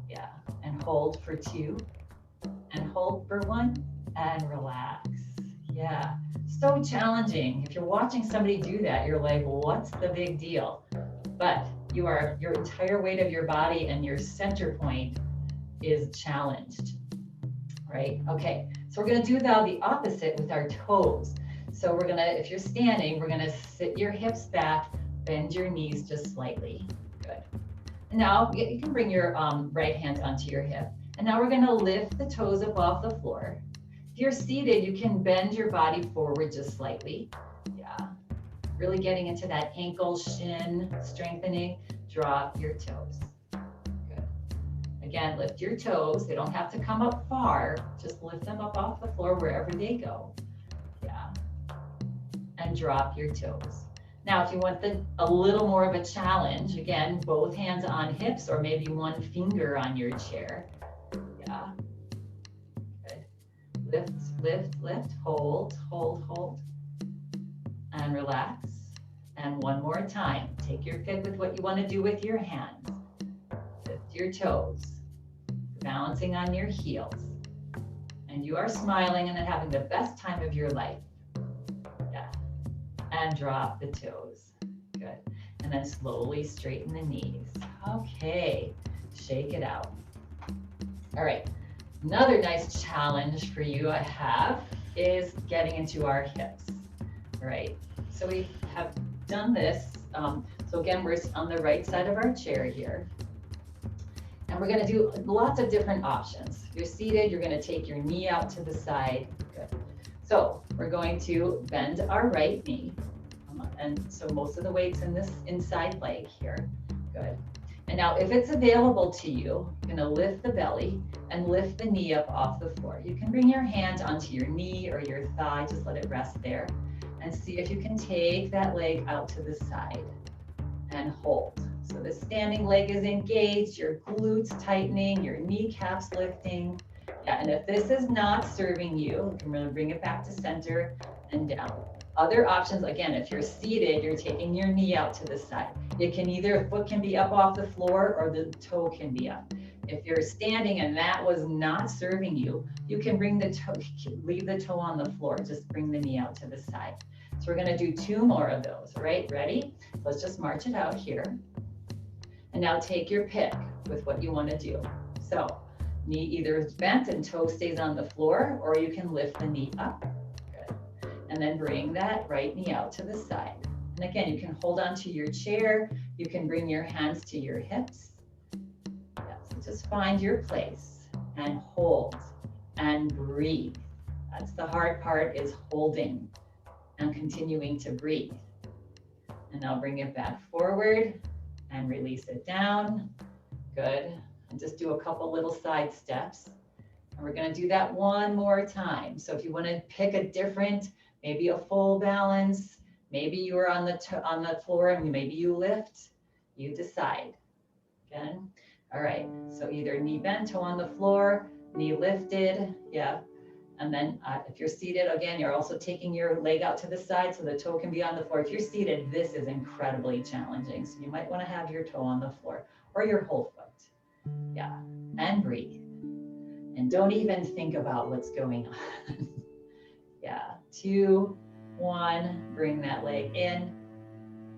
Yeah, and hold for 2, and hold for 1, and relax. Yeah, so challenging. If you're watching somebody do that, you're like, what's the big deal? But your entire weight of your body and your center point is challenged, right? Okay, so we're gonna do now the opposite with our toes. So we're gonna, if you're standing, we're gonna sit your hips back, bend your knees just slightly. Good. And now you can bring your right hand onto your hip. And now we're gonna lift the toes up off the floor. If you're seated, you can bend your body forward just slightly. Yeah, really getting into that ankle, shin, strengthening. Drop your toes. Good. Again, lift your toes. They don't have to come up far. Just lift them up off the floor wherever they go. Yeah. And drop your toes. Now, if you want a little more of a challenge, again, both hands on hips or maybe one finger on your chair. Yeah. Good. Lift, lift, lift, hold, hold, hold, and relax. And one more time, take your pick with what you want to do with your hands. Lift your toes, balancing on your heels. And you are smiling and having the best time of your life. Yeah. And drop the toes. Good. And then slowly straighten the knees. Okay. Shake it out. All right. Another nice challenge for you I have is getting into our hips. All right. So we have done this. So again, we're on the right side of our chair here. And we're going to do lots of different options. If you're seated, you're going to take your knee out to the side. Good. So we're going to bend our right knee. And so most of the weight's in this inside leg here. Good. And now if it's available to you, you're gonna lift the belly and lift the knee up off the floor. You can bring your hand onto your knee or your thigh, just let it rest there. And see if you can take that leg out to the side and hold. So the standing leg is engaged, your glutes tightening, your kneecaps lifting. Yeah, and if this is not serving you, you can really bring it back to center and down. Other options, again, if you're seated, you're taking your knee out to the side. It can either, foot can be up off the floor or the toe can be up. If you're standing and that was not serving you, you can bring the toe, leave the toe on the floor, just bring the knee out to the side. So we're gonna do 2 more of those, all right? Ready? Let's just march it out here. And now take your pick with what you wanna do. So knee either is bent and toe stays on the floor, or you can lift the knee up. Good. And then bring that right knee out to the side. And again, you can hold onto your chair. You can bring your hands to your hips. Yeah, so just find your place and hold and breathe. That's the hard part, is holding and continuing to breathe. And now bring it back forward and release it down. Good. And just do a couple little side steps. And we're going to do that 1 more time. So if you want to pick a different, maybe a full balance, maybe you're on the floor and maybe you lift, you decide. Again. All right. So either knee bent, toe on the floor, knee lifted. Yeah. And then if you're seated, again, you're also taking your leg out to the side so the toe can be on the floor. If you're seated, this is incredibly challenging. So you might want to have your toe on the floor or your whole foot. Yeah, and breathe. And don't even think about what's going on. Yeah, 2, 1, bring that leg in.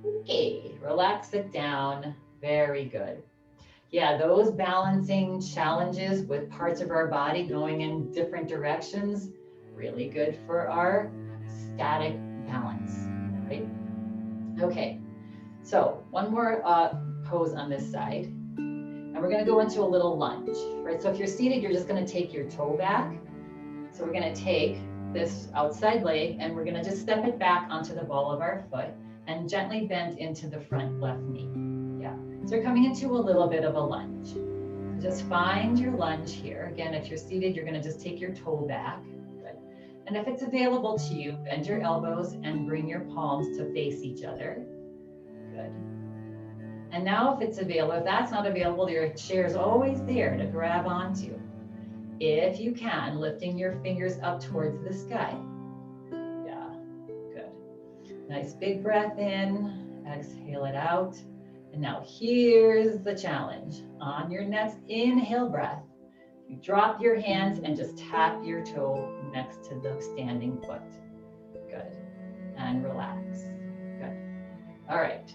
Okay, relax it down. Very good. Yeah, those balancing challenges with parts of our body going in different directions, really good for our static balance, right? Okay, so 1 more pose on this side. And we're gonna go into a little lunge, right? So if you're seated, you're just gonna take your toe back. So we're gonna take this outside leg and we're gonna just step it back onto the ball of our foot and gently bend into the front left knee. Yeah, so we're coming into a little bit of a lunge. Just find your lunge here. Again, if you're seated, you're gonna just take your toe back. Good. And if it's available to you, bend your elbows and bring your palms to face each other. Good. And now if it's available, if that's not available, your chair is always there to grab onto. If you can, lifting your fingers up towards the sky. Yeah, good. Nice big breath in, exhale it out. And now here's the challenge. On your next inhale breath, you drop your hands and just tap your toe next to the standing foot. Good. And relax. Good. All right.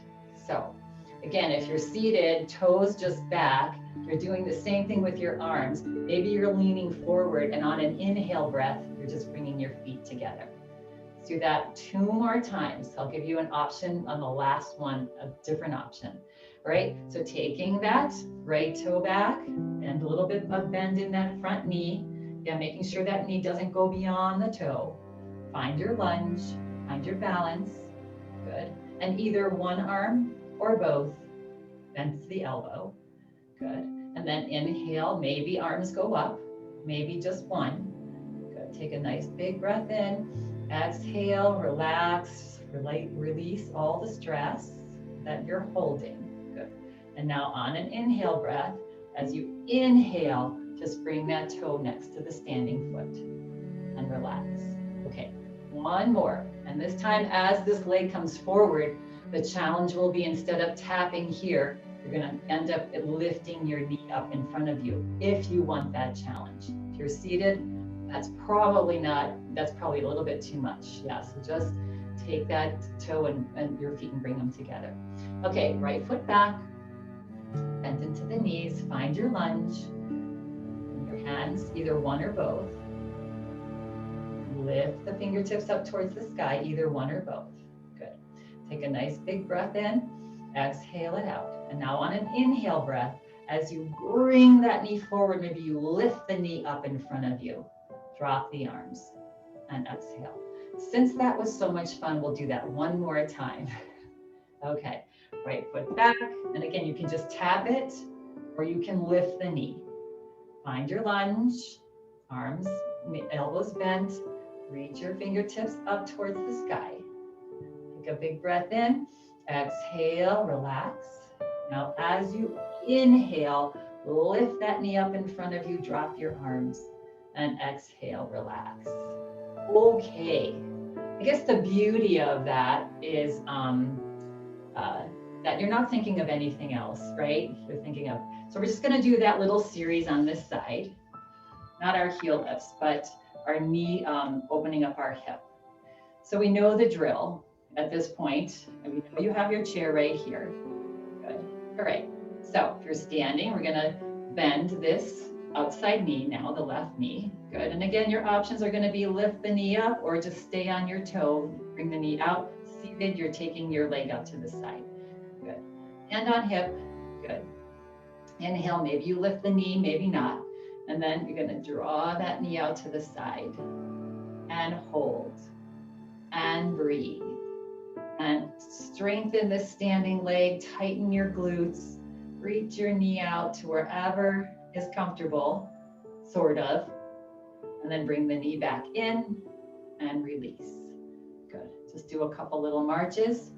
So again, if you're seated, toes just back, you're doing the same thing with your arms. Maybe you're leaning forward and on an inhale breath, you're just bringing your feet together. Let's do that 2 more times. I'll give you an option on the last one, a different option, right? So taking that right toe back and a little bit of bend in that front knee. Yeah, making sure that knee doesn't go beyond the toe. Find your lunge, find your balance. Good. And either one arm or both, bend to the elbow. Good. And then inhale, maybe arms go up, maybe just one. Good. Take a nice big breath in. Exhale, relax, release all the stress that you're holding. Good. And now on an inhale breath, as you inhale, just bring that toe next to the standing foot and relax. Okay, 1 more. And this time, as this leg comes forward, the challenge will be, instead of tapping here, you're gonna end up lifting your knee up in front of you if you want that challenge. If you're seated, that's probably a little bit too much. Yeah, so just take that toe and your feet and bring them together. Okay, right foot back, bend into the knees, find your lunge. Your hands, either one or both. Lift the fingertips up towards the sky, either one or both. Good. Take a nice big breath in, exhale it out. And now on an inhale breath, as you bring that knee forward, maybe you lift the knee up in front of you. Drop the arms and exhale. Since that was so much fun, we'll do that one more time. Okay, right foot back. And again, you can just tap it or you can lift the knee. Find your lunge, arms, elbows bent. Reach your fingertips up towards the sky. Take a big breath in. Exhale, relax. Now, as you inhale, lift that knee up in front of you, drop your arms, and exhale, relax. Okay. I guess the beauty of that is that you're not thinking of anything else, right? You're thinking of, so we're just gonna do that little series on this side, not our heel lifts, but our knee opening up our hip. So we know the drill at this point, and we know you have your chair right here. Good. All right. So if you're standing, we're gonna bend this outside knee now, the left knee. Good. And again, your options are gonna be lift the knee up or just stay on your toe, bring the knee out. Seated, you're taking your leg out to the side. Good. Hand on hip. Good. Inhale, maybe you lift the knee, maybe not. And then you're gonna draw that knee out to the side and hold and breathe and strengthen the standing leg, tighten your glutes, reach your knee out to wherever is comfortable, sort of, and then bring the knee back in and release. Good. Just do a couple little marches.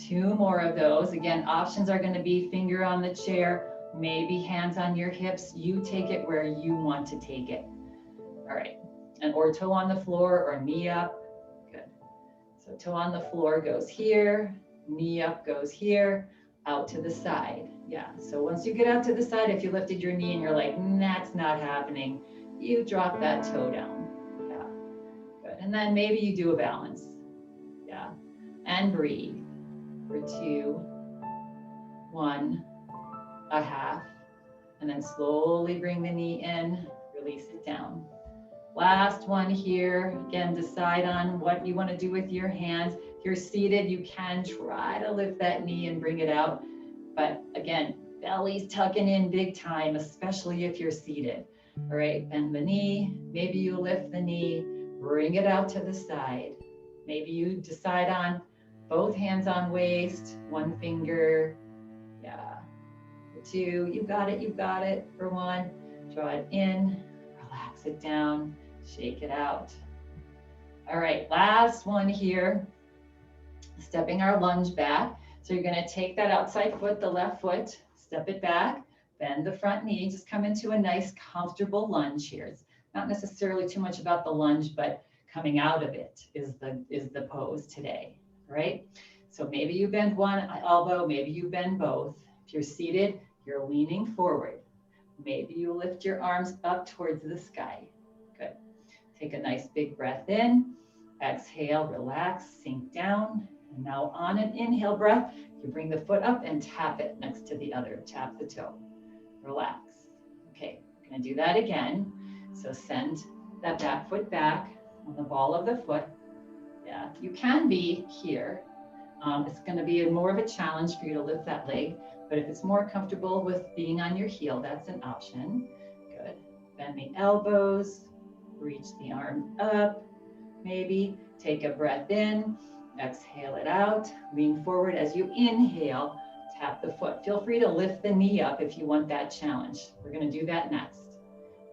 2 more of those. Again, options are going to be finger on the chair, maybe hands on your hips. You take it where you want to take it. All right. And or toe on the floor or knee up. Good. So toe on the floor goes here, knee up goes here, out to the side. Yeah. So once you get out to the side, if you lifted your knee and you're like, that's not happening, you drop that toe down. Yeah. Good. And then maybe you do a balance. Yeah. And breathe. For 2, 1, a half, and then slowly bring the knee in, release it down. Last one here. Again, decide on what you want to do with your hands. If you're seated, you can try to lift that knee and bring it out. But again, belly's tucking in big time, especially if you're seated. All right, bend the knee. Maybe you lift the knee, bring it out to the side. Maybe you decide on both hands on waist, 1 finger. Yeah. For 2, you got it. For 1, draw it in, relax it down, shake it out. All right, last one here. Stepping our lunge back. So you're gonna take that outside foot, the left foot, step it back, bend the front knee, just come into a nice comfortable lunge here. It's not necessarily too much about the lunge, but coming out of it is the pose today. Right? So maybe you bend one elbow, maybe you bend both. If you're seated, you're leaning forward. Maybe you lift your arms up towards the sky. Good. Take a nice big breath in. Exhale, relax, sink down. And now on an inhale breath, you bring the foot up and tap it next to the other. Tap the toe. Relax. Okay, we're going to do that again. So send that back foot back on the ball of the foot. Yeah, you can be here. It's going to be more of a challenge for you to lift that leg, but if it's more comfortable with being on your heel, that's an option. Good. Bend the elbows, reach the arm up, maybe take a breath in, exhale it out, lean forward as you inhale, tap the foot. Feel free to lift the knee up if you want that challenge. We're going to do that next.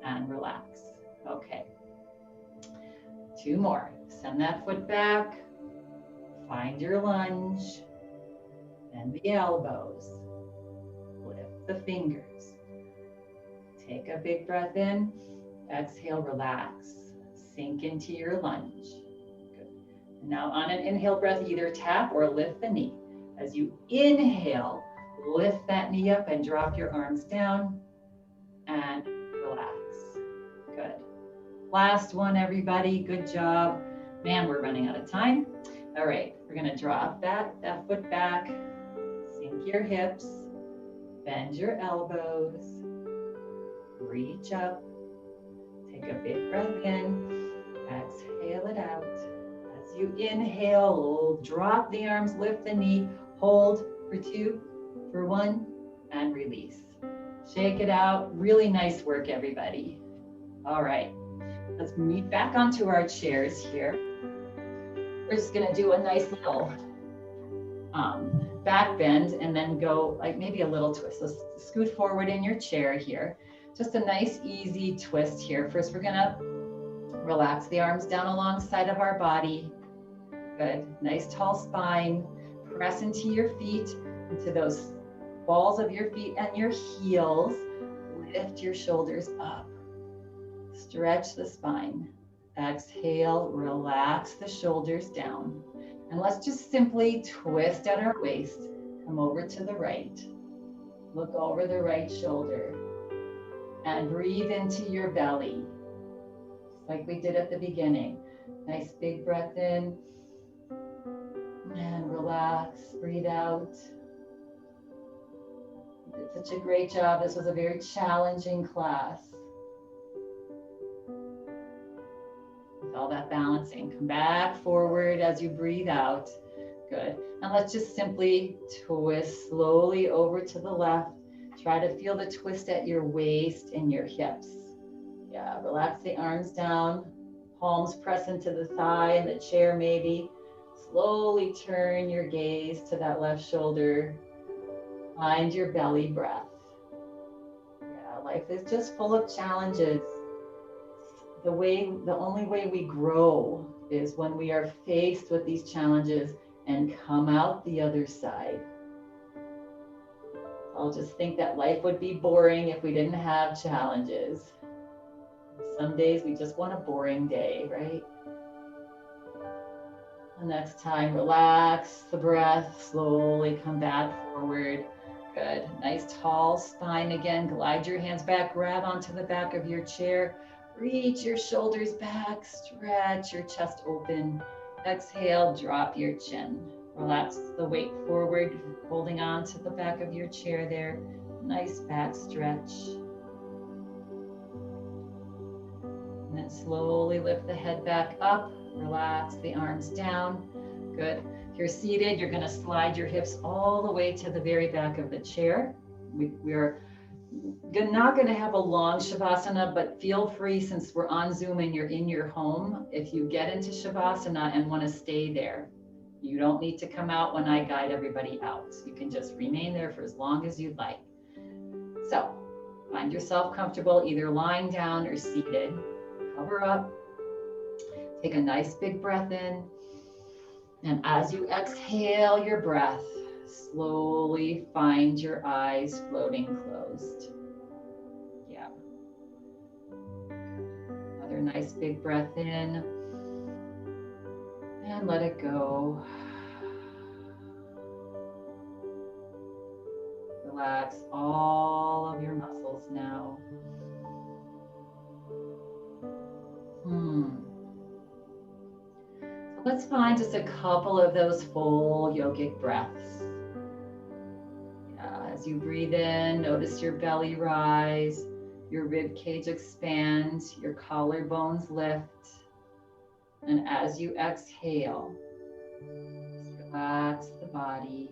And relax. Okay. 2 more. Send that foot back, find your lunge, bend the elbows, lift the fingers, take a big breath in, exhale, relax, sink into your lunge. Good. And now on an inhale breath, either tap or lift the knee. As you inhale, lift that knee up and drop your arms down and relax. Good. Last one, everybody. Good job. Man, we're running out of time. All right, we're gonna drop that foot back, sink your hips, bend your elbows, reach up, take a big breath in, exhale it out. As you inhale, drop the arms, lift the knee, hold for 2, for 1, and release. Shake it out. Really nice work, everybody. All right. Let's meet back onto our chairs here. We're just gonna do a nice little back bend and then go like maybe a little twist. So scoot forward in your chair here. Just a nice easy twist here. First, we're gonna relax the arms down alongside of our body. Good, nice tall spine. Press into your feet, into those balls of your feet and your heels. Lift your shoulders up. Stretch the spine. Exhale, relax the shoulders down. And let's just simply twist at our waist. Come over to the right. Look over the right shoulder. And breathe into your belly. Like we did at the beginning. Nice big breath in. And relax, breathe out. You did such a great job. This was a very challenging class. With all that balancing. Come back forward as you breathe out. Good. And let's just simply twist slowly over to the left. Try to feel the twist at your waist and your hips. Yeah, relax the arms down. Palms press into the thigh and the chair maybe. Slowly turn your gaze to that left shoulder. Find your belly breath. Yeah, life is just full of challenges. The only way we grow is when we are faced with these challenges and come out the other side. I'll just think that life would be boring if we didn't have challenges. Some days we just want a boring day, right? The next time, relax the breath, slowly come back forward. Good, nice tall spine again. Glide your hands back, grab onto the back of your chair. Reach your shoulders back, stretch your chest open. Exhale, drop your chin. Relax the weight forward, holding on to the back of your chair there. Nice back stretch. And then slowly lift the head back up. Relax the arms down. Good. If you're seated, you're going to slide your hips all the way to the very back of the chair. We're not going to have a long Shavasana, but feel free, since we're on Zoom and you're in your home, if you get into Shavasana and want to stay there, you don't need to come out when I guide everybody out. You can just remain there for as long as you'd like. So find yourself comfortable, either lying down or seated. Cover up. Take a nice big breath in. And as you exhale your breath, slowly find your eyes floating closed. Yeah. Another nice big breath in. And let it go. Relax all of your muscles now. So let's find just a couple of those full yogic breaths. As you breathe in, notice your belly rise, your rib cage expand, your collarbones lift. And as you exhale, relax the body.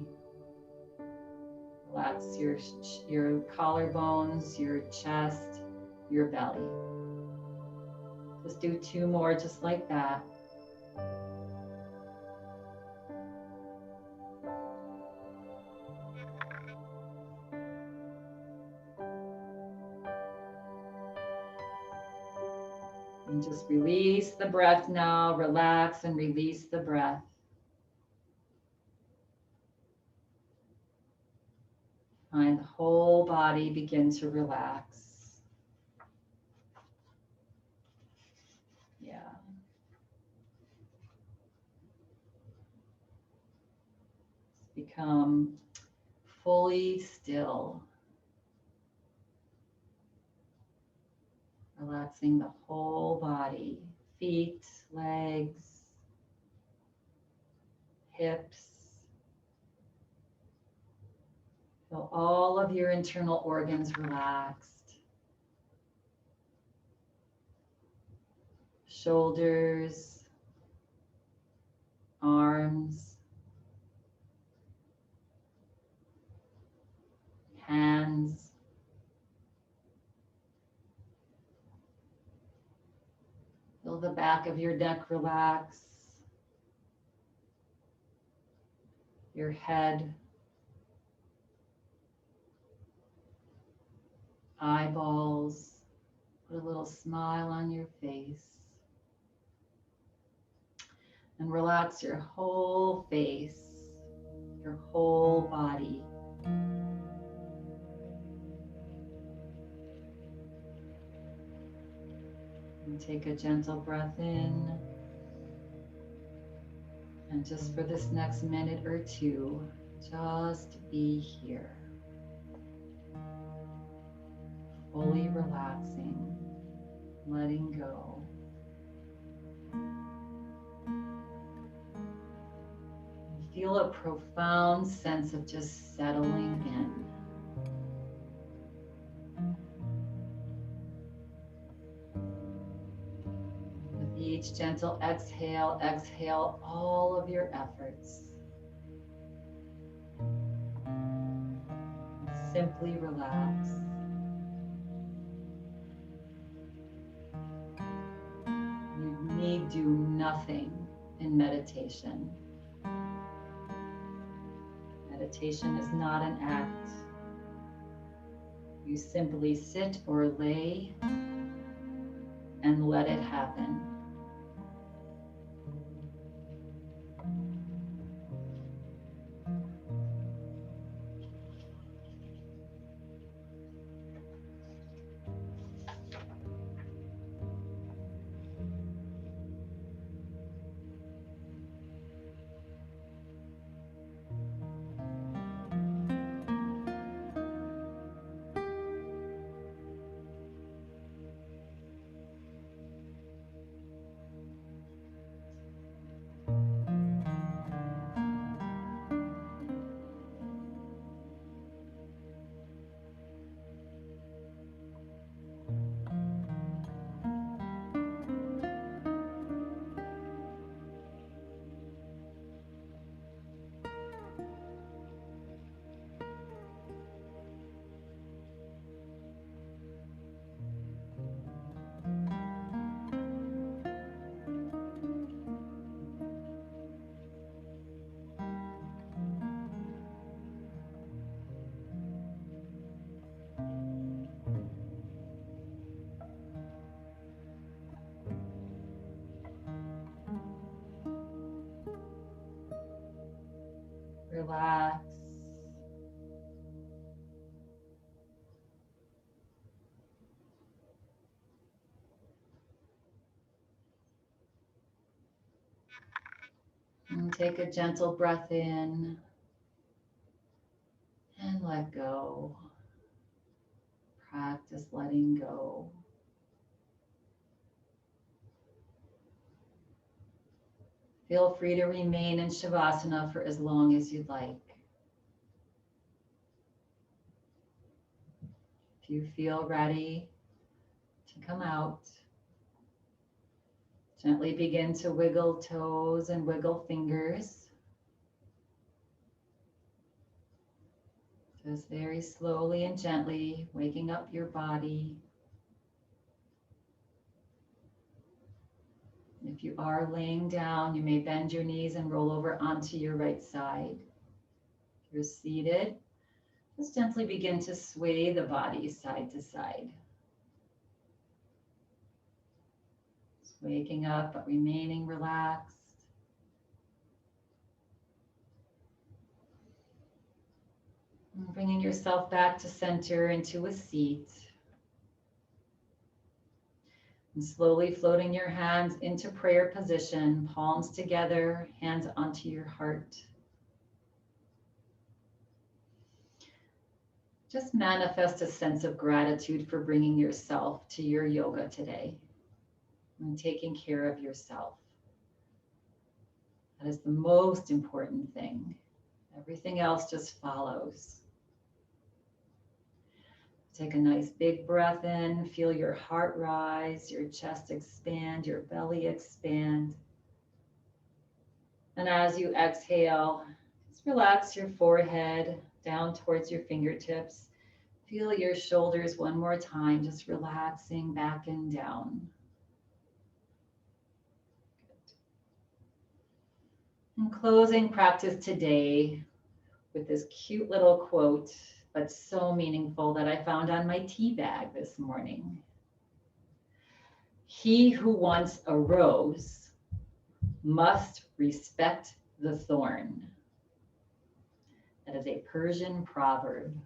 Relax your collarbones, your chest, your belly. Just do 2 more just like that. And just release the breath now. Relax and release the breath. Find the whole body begin to relax. Yeah. Become fully still. Relaxing the whole body, feet, legs, hips. Feel all of your internal organs relaxed. Shoulders, arms, hands. Feel the back of your neck relax. Your head, eyeballs, put a little smile on your face. And relax your whole face, your whole body. And take a gentle breath in. And just for this next minute or two, just be here. Fully relaxing, letting go. Feel a profound sense of just settling in. With each gentle exhale, exhale all of your efforts. Simply relax. You need do nothing in meditation. Meditation is not an act. You simply sit or lay and let it happen. Relax. And take a gentle breath in and let go. Practice letting go. Feel free to remain in Shavasana for as long as you'd like. If you feel ready to come out, gently begin to wiggle toes and wiggle fingers. Just very slowly and gently waking up your body. If you are laying down, you may bend your knees and roll over onto your right side. If you're seated, just gently begin to sway the body side to side. Just waking up but remaining relaxed. And bringing yourself back to center into a seat. And slowly floating your hands into prayer position, palms together, hands onto your heart. Just manifest a sense of gratitude for bringing yourself to your yoga today and taking care of yourself. That is the most important thing. Everything else just follows. Take a nice big breath in, feel your heart rise, your chest expand, your belly expand. And as you exhale, just relax your forehead down towards your fingertips. Feel your shoulders one more time, just relaxing back and down. I'm closing practice today with this cute little quote, but so meaningful, that I found on my tea bag this morning. He who wants a rose must respect the thorn. That is a Persian proverb.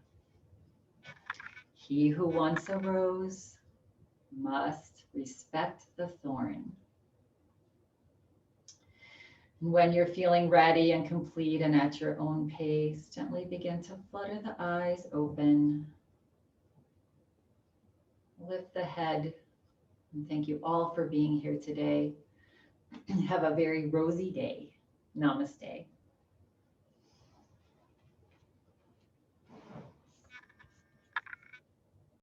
He who wants a rose must respect the thorn. And when you're feeling ready and complete and at your own pace, gently begin to flutter the eyes open. Lift the head. And thank you all for being here today. Have a very rosy day. Namaste.